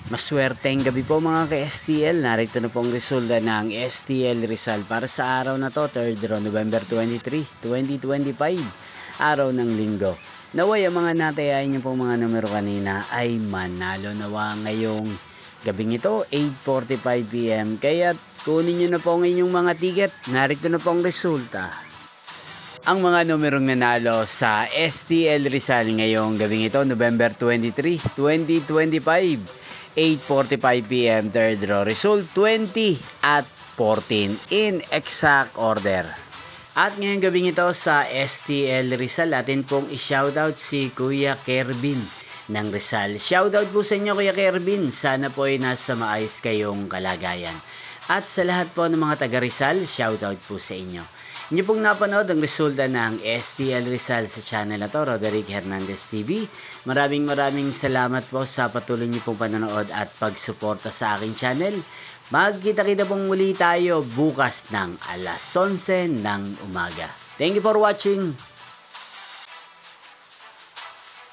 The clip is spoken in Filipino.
Maswerteng gabi po mga ka-STL. Narito na pong resulta ng STL Rizal para sa araw na to, 3rd November 23, 2025, araw ng linggo. Naway ang mga natayain niyo pong mga numero kanina ay manalo nawa ngayong gabing ito, 8:45 PM. Kaya kunin niyo na po ang inyong mga ticket. Narito na pong resulta. Ang mga numerong nanalo sa STL Rizal ngayong gabing ito, November 23, 2025, 8:45 PM, third row. Result 20 at 14 in exact order. At ngayong gabing ito sa STL Rizal, atin pong i-shoutout si Kuya Kervin ng Rizal. Shoutout po sa inyo Kuya Kervin. Sana po ay nasa maayos kayong kalagayan. At sa lahat po ng mga taga Rizal, shoutout po sa inyo. Inyo pong napanood ang resulta ng STL Rizal sa channel na to, Roderick Hernandez TV. Maraming salamat po sa patuloy niyo pong panonood at pagsuporta sa aking channel. Magkita-kita pong muli tayo bukas ng alas 11 ng umaga. Thank you for watching.